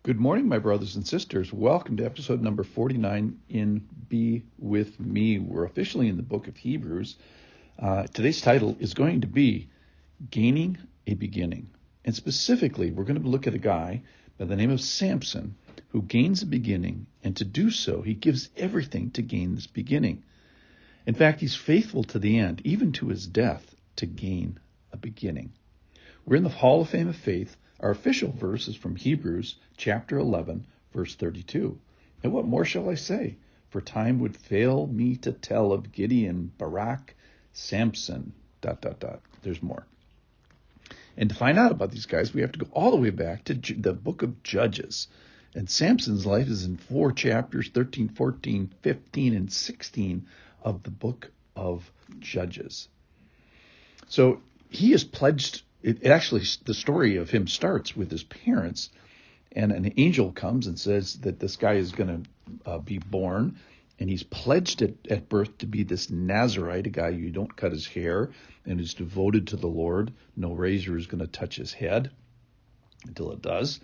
Good morning, my brothers and sisters. Welcome to episode number 49 in Be With Me. We're officially in the book of Hebrews. Today's title is going to be Gaining a Beginning. And specifically, we're going to look at a guy by the name of Sampson who gains a beginning, and to do so, he gives everything to gain this beginning. In fact, he's faithful to the end, even to his death, to gain a beginning. We're in the Hall of Fame of Faith. Our official verse is from Hebrews chapter 11, verse 32. And what more shall I say? For time would fail me to tell of Gideon, Barak, Sampson, ... There's more. And to find out about these guys, we have to go all the way back to the book of Judges. And Samson's life is in 4 chapters, 13, 14, 15, and 16 of the book of Judges. So he is pledged. It actually, the story of him starts with his parents, and an angel comes and says that this guy is going to be born, and he's pledged at birth to be this Nazarite, a guy you don't cut his hair, and is devoted to the Lord. No razor is going to touch his head until it does.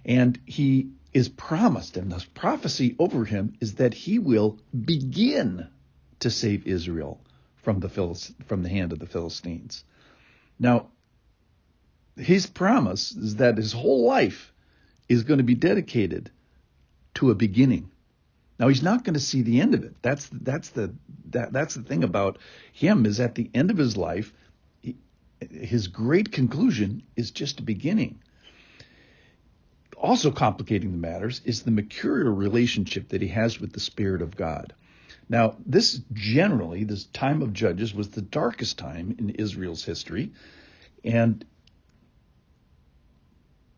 And he is promised, and the prophecy over him is that he will begin to save Israel from the hand of the Philistines. Now, his promise is that his whole life is going to be dedicated to a beginning. Now, he's not going to see the end of it. That's the thing about him, is at the end of his life, his great conclusion is just a beginning. Also complicating the matters is the mercurial relationship that he has with the Spirit of God. Now, this time of Judges was the darkest time in Israel's history, and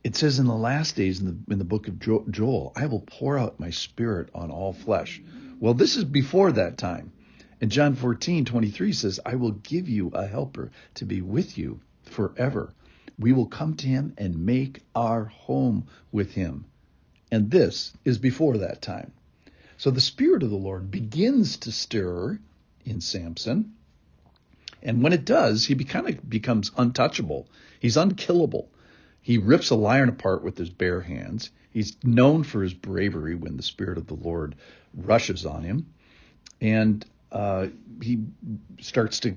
it says in the last days in the book of Joel, I will pour out my Spirit on all flesh. Well, this is before that time. And John 14:23 says, I will give you a helper to be with you forever. We will come to him and make our home with him. And this is before that time. So the Spirit of the Lord begins to stir in Samson. And when it does, he kind of becomes untouchable. He's unkillable. He rips a lion apart with his bare hands. He's known for his bravery when the Spirit of the Lord rushes on him. And he starts to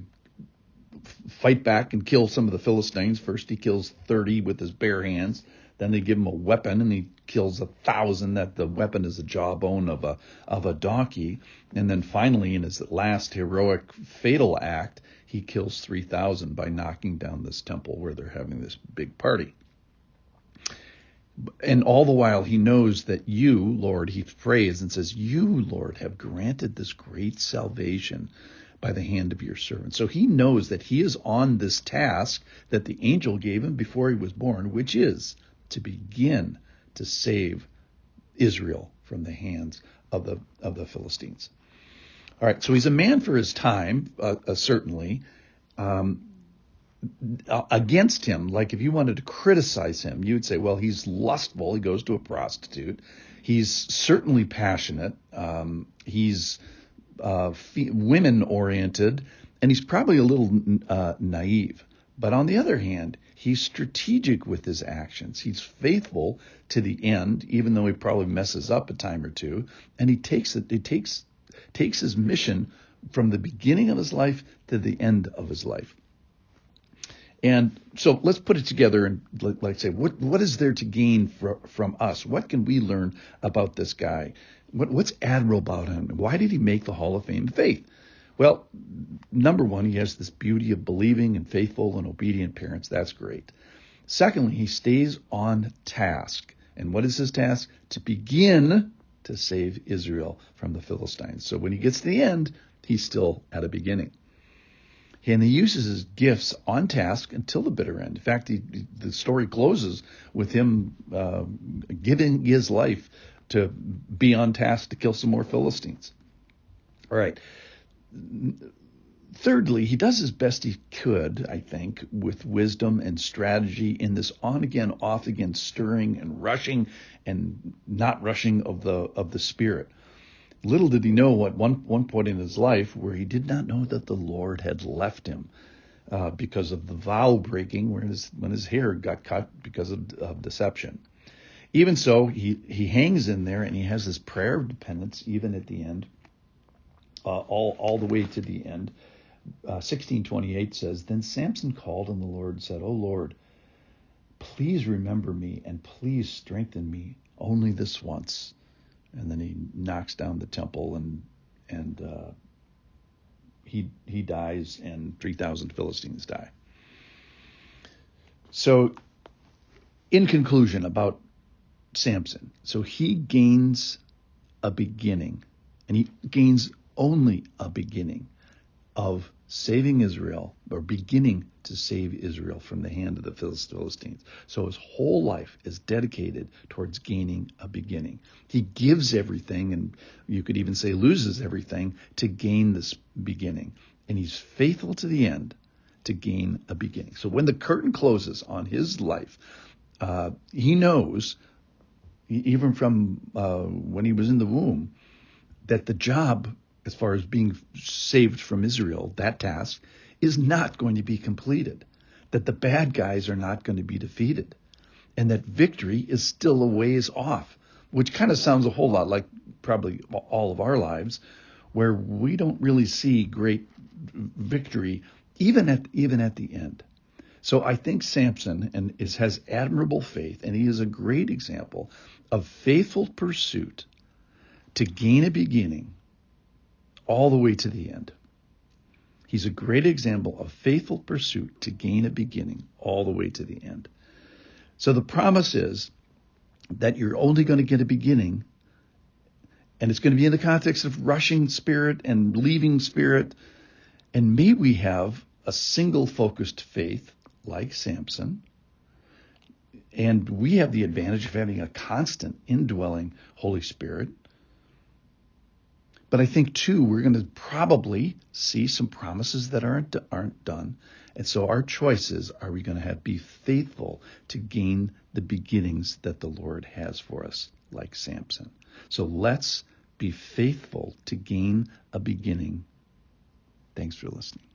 fight back and kill some of the Philistines. First, he kills 30 with his bare hands. Then they give him a weapon, and he kills 1,000. That the weapon is a jawbone of a donkey. And then finally, in his last heroic, fatal act, he kills 3,000 by knocking down this temple where they're having this big party. And all the while, he knows that you, Lord, he prays and says, you, Lord, have granted this great salvation by the hand of your servant. So he knows that he is on this task that the angel gave him before he was born, which is to begin to save Israel from the hands of the Philistines. All right, so he's a man for his time, certainly. Against him, like if you wanted to criticize him, you would say, well, he's lustful. He goes to a prostitute. He's certainly passionate. He's women-oriented, and he's probably a little naive. But on the other hand, he's strategic with his actions. He's faithful to the end, even though he probably messes up a time or two. And he takes his mission from the beginning of his life to the end of his life. And so let's put it together and like say, what is there to gain from us? What can we learn about this guy? What's admirable about him? Why did he make the Hall of Fame of Faith? Well, number one, he has this beauty of believing and faithful and obedient parents. That's great. Secondly, he stays on task. And what is his task? To begin to save Israel from the Philistines. So when he gets to the end, he's still at a beginning. And he uses his gifts on task until the bitter end. In fact, the story closes with him giving his life to be on task to kill some more Philistines. All right. Thirdly, he does his best he could, I think, with wisdom and strategy in this on-again, off-again stirring and rushing and not rushing of the Spirit. Little did he know at one point in his life where he did not know that the Lord had left him because of the vow breaking when his hair got cut because of deception. Even so, he hangs in there, and he has this prayer of dependence even at the end, all the way to the end. 16:28 says, "Then Samson called on the Lord and said, 'O Lord, please remember me and please strengthen me only this once.'" And then he knocks down the temple, and he dies, and 3,000 Philistines die. So, in conclusion about Samson, so he gains a beginning, and he gains only a beginning of saving Israel, or beginning to save Israel from the hand of the Philistines. So his whole life is dedicated towards gaining a beginning. He gives everything, and you could even say loses everything, to gain this beginning. And he's faithful to the end to gain a beginning. So when the curtain closes on his life, he knows, even from when he was in the womb, that the job, as far as being saved from Israel, that task, is not going to be completed, that the bad guys are not going to be defeated, and that victory is still a ways off, which kind of sounds a whole lot like probably all of our lives, where we don't really see great victory even at the end. So I think Samson has admirable faith, and he is a great example of faithful pursuit to gain a beginning all the way to the end. He's a great example of faithful pursuit to gain a beginning all the way to the end. So the promise is that you're only going to get a beginning, and it's going to be in the context of rushing spirit and leaving spirit. And may we have a single focused faith like Samson. And we have the advantage of having a constant indwelling Holy Spirit. But I think, too, we're going to probably see some promises that aren't done. And so our choice is, are we going to be faithful to gain the beginnings that the Lord has for us, like Samson? So let's be faithful to gain a beginning. Thanks for listening.